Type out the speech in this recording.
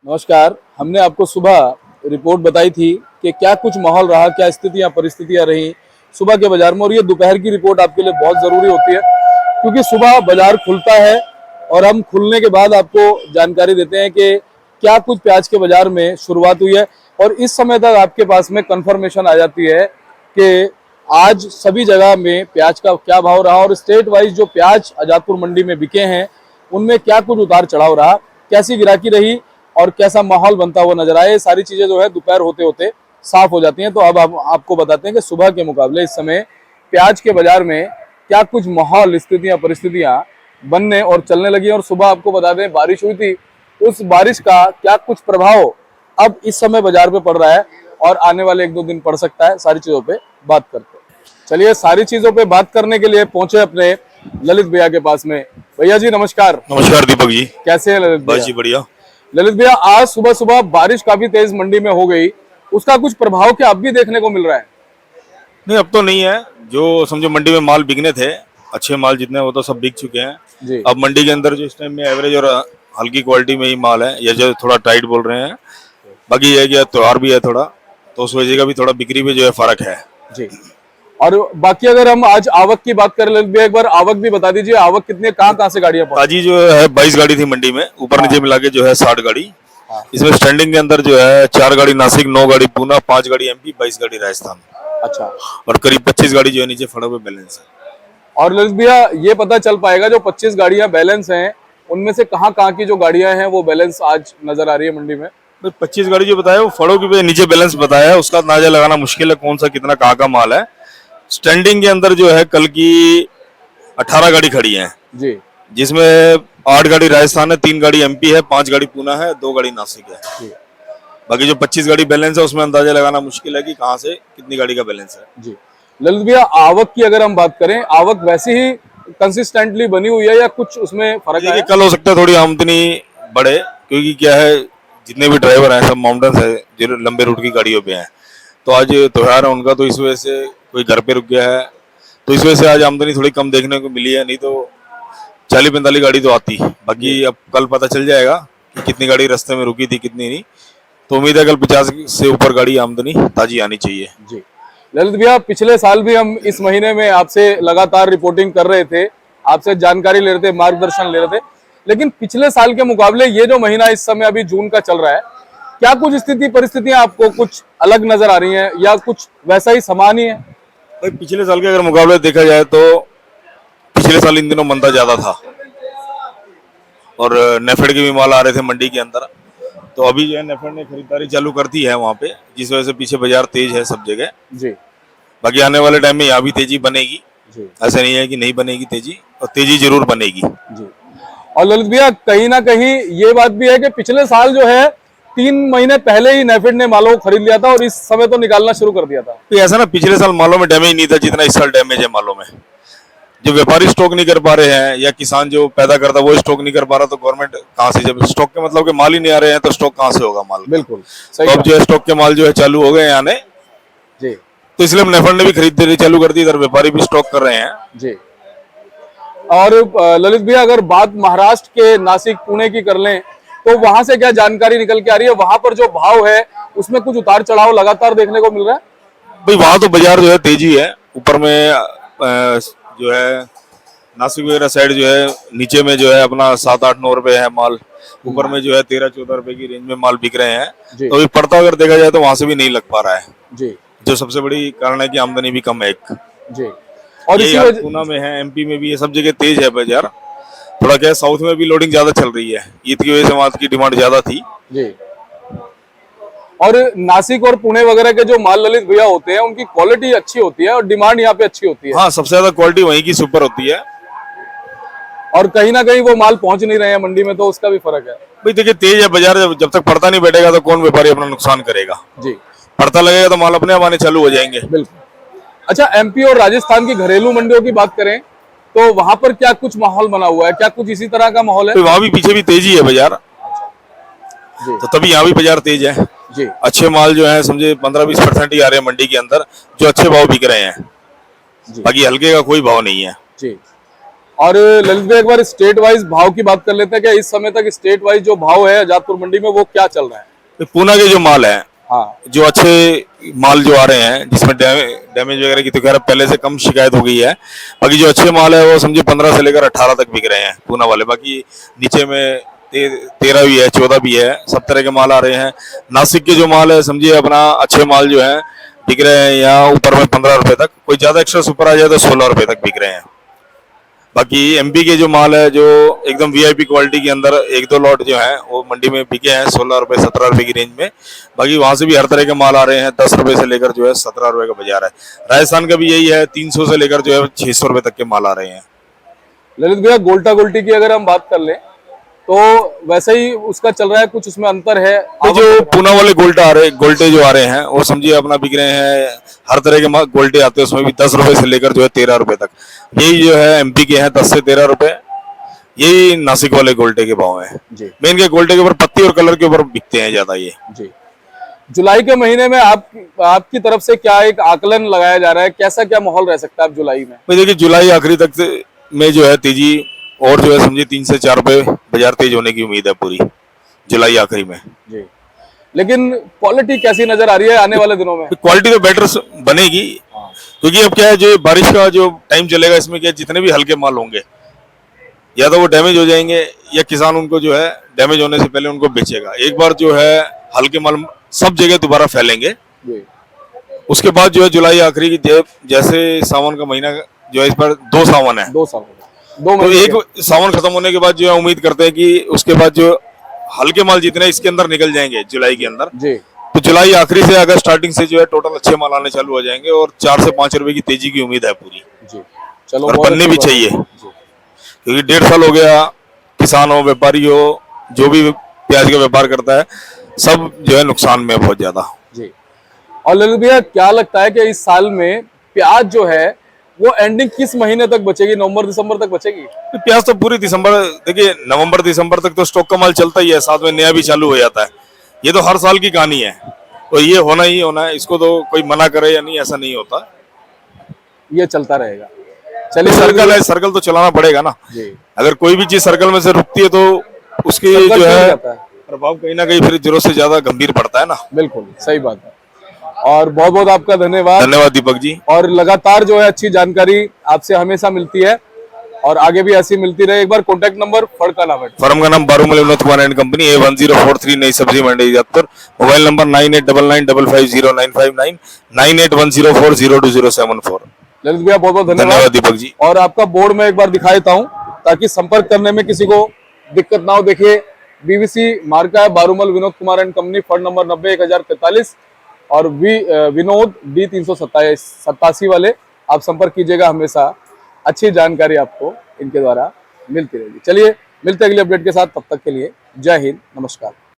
नमस्कार। हमने आपको सुबह रिपोर्ट बताई थी कि क्या कुछ माहौल रहा, क्या स्थितियां परिस्थितियां रही सुबह के बाजार में, और ये दोपहर की रिपोर्ट आपके लिए बहुत जरूरी होती है क्योंकि सुबह बाजार खुलता है और हम खुलने के बाद आपको जानकारी देते हैं कि क्या कुछ प्याज के बाजार में शुरुआत हुई है। और इस समय तक आपके पास में कंफर्मेशन आ जाती है कि आज सभी जगह में प्याज का क्या भाव रहा और स्टेट वाइज जो प्याज आजादपुर मंडी में बिके हैं उनमें क्या कुछ उतार चढ़ाव रहा, कैसी गिराकी रही और कैसा माहौल बनता हुआ नजर आए। सारी चीजें जो है दोपहर होते होते साफ हो जाती हैं। तो अब हम आपको बताते हैं कि सुबह के मुकाबले इस समय प्याज के बाजार में क्या कुछ माहौल, स्थितियां, परिस्थितियां बनने और चलने लगी। और सुबह आपको बता दें बारिश हुई थी, उस बारिश का क्या कुछ प्रभाव अब इस समय बाजार पे पड़ रहा है और आने वाले 1-2 दिन पड़ सकता है। सारी चीजों पे बात करते हैं। चलिए, सारी चीजों पे बात करने के लिए पहुंचे अपने ललित भैया के पास में। भैया जी नमस्कार। नमस्कार दीपक जी, कैसे हैं ललित भैया? बस जी बढ़िया। ललित भैया, आज सुबह सुबह बारिश काफी तेज मंडी में हो गई, उसका कुछ प्रभाव क्या अब भी देखने को मिल रहा है? नहीं, अब तो नहीं है। जो समझो मंडी में माल बिकने थे, अच्छे माल जितने वो तो सब बिक चुके हैं जी। अब मंडी के अंदर जो इस टाइम में एवरेज और हल्की क्वालिटी में ही माल है, ये जो थोड़ा टाइट बोल रहे हैं। बाकी ये कि त्योहार भी है थोड़ा, तो उस वजह का भी थोड़ा बिक्री में जो है फर्क है जी। और बाकी अगर हम आज आवक की बात करें ललित भैया, एक बार आवक भी बता दीजिए। आवक कितने, कहाँ से गाड़ियां पहुंची? ताजी जो है 22 गाड़ी थी मंडी में, ऊपर नीचे मिला के जो है 60 गाड़ी। इसमें स्टैंडिंग के अंदर जो है 4 गाड़ी नासिक, 9 गाड़ी पूना, 5 गाड़ी एमपी, 22 गाड़ी राजस्थान। अच्छा। और करीब 25 गाड़ी जो है नीचे फड़ों पे बैलेंस है। और ललित भैया ये पता चल पाएगा जो 25 गाड़ियां बैलेंस हैं उनमें से कहाँ की जो गाड़ियां हैं वो बैलेंस आज नजर आ रही है मंडी में? 25 गाड़ी जो बताया वो फड़ों की नीचे बैलेंस बताया है, उसका अंदाजा लगाना मुश्किल है कौन सा कितना कहाँ का माल है। स्टैंडिंग के अंदर जो है कल की 18 गाड़ी खड़ी है जी, जिसमें 8 गाड़ी राजस्थान है, 3 गाड़ी एमपी है, 5 गाड़ी पूना है, 2 गाड़ी नासिक है जी। बाकी जो 25 गाड़ी बैलेंस है उसमें अंदाजा लगाना मुश्किल है कि कहाँ से कितनी गाड़ी का बैलेंस है जी। ललित भैया, आवक की अगर हम बात करें, आवक वैसे ही कंसिस्टेंटली बनी हुई है या कुछ उसमें फर्क है? कल हो सकता है थोड़ी आमदनी बढ़े, क्योंकि क्या है जितने भी ड्राइवर हैं सब माउंटेन्स है जो लंबे रूट की गाड़ियों पे हैं, तो आज त्योहार है उनका, तो इस वजह से कोई घर पे रुक गया है, तो इस वजह से आज आमदनी थोड़ी कम देखने को मिली है। नहीं तो 40-45 गाड़ी तो आती। बाकी अब कल पता चल जाएगा कि कितनी गाड़ी रास्ते में रुकी थी कितनी नहीं, तो उम्मीद है कल 50 से ऊपर गाड़ी आमदनी ताजी आनी चाहिए जी। ललित भैया, पिछले साल भी हम इस महीने में आपसे लगातार रिपोर्टिंग कर रहे थे, आपसे जानकारी ले रहे थे, मार्गदर्शन ले रहे थे, लेकिन पिछले साल के मुकाबले ये जो महीना इस समय अभी जून का चल रहा है, क्या कुछ स्थिति परिस्थितियां आपको कुछ अलग नजर आ रही हैं या कुछ वैसा ही समान ही है? भाई पिछले साल के अगर मुकाबले देखा जाए तो पिछले साल इन दिनों मंदा ज्यादा था और नेफेड के भी माल आ रहे थे मंडी के अंदर, तो अभी जो है नेफेड ने खरीदारी चालू कर दी है वहाँ पे, जिस वजह से पीछे बाजार तेज है सब जगह जी। बाकी आने वाले टाइम में यहाँ भी तेजी बनेगी जी। ऐसा नहीं है कि नहीं बनेगी तेजी, और तेजी जरूर बनेगी जी। और ललित भैया, कहीं ना कहीं ये बात भी है कि पिछले साल जो है 3 महीने पहले ही नेफेड ने मालों को खरीद लिया था और इस समय तो निकालना शुरू कर दिया था। तो ऐसा ना, पिछले साल मालों में डैमेज नहीं था जितना इस साल डैमेज है मालों में। जो व्यापारी स्टॉक नहीं कर पा रहे हैं या किसान जो पैदा करता है वो स्टॉक नहीं कर पा रहा, तो गवर्नमेंट कहाँ से, जब स्टॉक के मतलब के माल ही नहीं आ रहे हैं तो स्टॉक कहाँ से होगा माल? बिल्कुल तो अब जो है स्टॉक के माल जो है चालू हो गए आने जी, तो इसलिए नेफेड ने भी खरीदारी चालू कर दी, इधर व्यापारी भी स्टॉक कर रहे हैं जी। और ललित भैया, अगर बात महाराष्ट्र के नासिक, पुणे की कर लें तो वहां से क्या जानकारी निकल के आ रही है? वहां पर जो भाव है उसमें कुछ उतार चढ़ाव लगातार देखने को मिल रहा है? भाई वहां तो बाजार जो है तेजी है, ऊपर में जो है नासिक वगैरह साइड जो है, नीचे में जो है अपना 7-8-9 रुपए है माल, ऊपर में जो है 13-14 रुपए की रेंज में माल बिक रहे हैं। तो अभी पड़ता अगर देखा जाए तो वहां से भी नहीं लग पा रहा है जी, जो सबसे बड़ी कारण है कि आमदनी भी कम है एक जी। और इसी वजह पूना में है, एमपी में भी, ये सब जगह तेज है बाजार। थोड़ा क्या साउथ में भी लोडिंग ज्यादा चल रही है, ईद की वजह से वहां की डिमांड ज्यादा थी जी। और नासिक और पुणे वगैरह के जो माल ललित भैया होते हैं उनकी क्वालिटी अच्छी होती है और डिमांड यहाँ पे अच्छी होती है। हाँ, सबसे ज्यादा क्वालिटी वहीं की सुपर होती है और कहीं ना कहीं वो माल पहुंच नहीं रहे हैं मंडी में, तो उसका भी फर्क है। भाई देखिए तेज है बाजार, जब तक पड़ता नहीं बैठेगा तो कौन व्यापारी अपना नुकसान करेगा? जी। पड़ता लगेगा तो माल अपने आप आने चालू हो जाएंगे। बिल्कुल। अच्छा, एमपी और राजस्थान की घरेलू मंडियों की बात करें तो वहां पर क्या कुछ माहौल बना हुआ है? क्या कुछ इसी तरह का माहौल है? तो वहां भी पीछे भी तेजी है बाजार, जी, तो तभी यहाँ भी बाजार तेज है जी, अच्छे माल जो है समझे 15-20% ही आ रहे हैं मंडी के अंदर, जो अच्छे भाव बिक रहे हैं जी, बाकी हल्के का कोई भाव नहीं है जी। और ललित भाई एक बार स्टेट वाइज भाव की बात कर लेते हैं। क्या इस समय तक स्टेट वाइज जो भाव है आजादपुर मंडी में वो क्या चल रहा है? तो पूना के जो माल है, हाँ जो अच्छे माल जो आ रहे हैं जिसमें डैमेज वगैरह की तो खैर पहले से कम शिकायत हो गई है। बाकी जो अच्छे माल है वो समझिए 15 से लेकर 18 तक बिक रहे हैं पूना वाले। बाकी नीचे में 13 भी है, 14 भी है, सब तरह के माल आ रहे हैं। नासिक के जो माल है समझिए अपना अच्छे माल जो है बिक रहे हैं यहाँ ऊपर में 15 रुपए तक, कोई ज्यादा एक्स्ट्रा सुपर आ जाए तो 16 रुपए तक बिक रहे हैं। बाकी एमपी के जो माल है जो एकदम वीआईपी क्वालिटी के अंदर एक दो लॉट जो है वो मंडी में बिके हैं 16 रुपए 17 रुपए की रेंज में। बाकी वहां से भी हर तरह के माल आ रहे हैं, 10 रुपए से लेकर जो है 17 रुपए का बाजार है। राजस्थान का भी यही है, 300 से लेकर जो है 600 रुपए तक के माल आ रहे हैं। ललित भैया गोल्टा गोल्टी की अगर हम बात कर लें तो वैसे ही उसका चल रहा है, कुछ उसमें अंतर है? तो जो पूना वाले गोल्टे जो आ रहे हैं वो समझिए अपना बिक रहे हैं, हर तरह के गोल्टे आते हैं उसमें भी 10 रुपए से लेकर जो है 13 रुपए तक। यही जो है एमपी के हैं 10 से 13 रुपए, यही नासिक वाले गोल्टे के भाव हैं। जी मेन के गोल्टे के ऊपर पत्ती और कलर के ऊपर बिकते हैं ज्यादा ये। जी। जुलाई के महीने में आपकी तरफ से क्या एक आकलन लगाया जा रहा है, कैसा क्या माहौल रह सकता है अब जुलाई में? भाई देखिए जुलाई आखिरी तक में जो है तेजी और जो है समझिए 3 से 4 रुपए बाजार तेज होने की उम्मीद है पूरी जुलाई आखिरी में। जी, लेकिन क्वालिटी कैसी नजर आ रही है आने वाले दिनों में? क्वालिटी तो बेटर बनेगी, क्योंकि अब क्या है जो बारिश का जो टाइम चलेगा इसमें क्या जितने भी हल्के माल होंगे या तो वो डैमेज हो जाएंगे या किसान उनको जो है डैमेज होने से पहले उनको बेचेगा। एक बार जो है हल्के माल सब जगह दोबारा फैलेंगे, उसके बाद जो है जुलाई आखिरी की जैसे सावन का महीना जो है इस पर 2 सावन है, 2 सावन तो एक सावन खत्म होने के बाद जो है उम्मीद करते हैं कि उसके बाद जो हल्के माल जितने इसके अंदर निकल जाएंगे जुलाई के अंदर जी, तो जुलाई आखिरी से अगर स्टार्टिंग से जो है टोटल अच्छे माल आने चालू हो जाएंगे और 4 से 5 रुपए की तेजी की उम्मीद है पूरी जी। चलो और बननी भी चाहिए, क्योंकि 1.5 साल हो गया किसान हो व्यापारी हो जो भी प्याज का व्यापार करता है सब जो है नुकसान में बहुत ज्यादा जी। और ललित भैया क्या लगता है कि इस साल में प्याज जो है वो एंडिंग किस महीने तक बचेगी? नवंबर दिसंबर तक बचेगी? तो प्याज तो पूरी दिसंबर, देखिए नवंबर दिसंबर तक तो स्टॉक का माल चलता ही है, साथ में नया भी चालू हो जाता है। ये तो हर साल की कहानी है, तो ये होना ही होना है, इसको तो कोई मना करे या नहीं ऐसा नहीं होता, ये चलता रहेगा। चलिए सर्कल है, सर्कल तो चलाना पड़ेगा ना जी। अगर कोई भी चीज सर्कल में से रुकती है तो उसकी जो है प्रभाव कहीं ना कहीं फिर जरूरत से ज्यादा गंभीर पड़ता है ना। बिल्कुल सही बात है। और बहुत बहुत आपका धन्यवाद दीपक जी। और लगातार जो है अच्छी जानकारी आपसे हमेशा मिलती है और आगे भी ऐसी मिलती रहे। एक बार कॉन्टैक्ट नंबर फर्म का नाम है? फर्म का नाम Barumal Vinod Kumar and company, A1043 नई सब्जी मंडी आजादपुर। Mobile number 9899550959 9810402074। ललित भैया बहुत बहुत धन्यवाद दीपक जी। और आपका बोर्ड में एक बार दिखा देता हूँ ताकि संपर्क करने में किसी को दिक्कत ना हो। देखिए बीवीसी मार्का है, बारूमल विनोद कुमार एंड कंपनी, फंड नंबर 901043 और विनोद D387 वाले आप संपर्क कीजिएगा। हमेशा अच्छी जानकारी आपको इनके द्वारा मिलती रहेगी। चलिए मिलते हैं अगले अपडेट के साथ, तब तक के लिए जय हिंद, नमस्कार।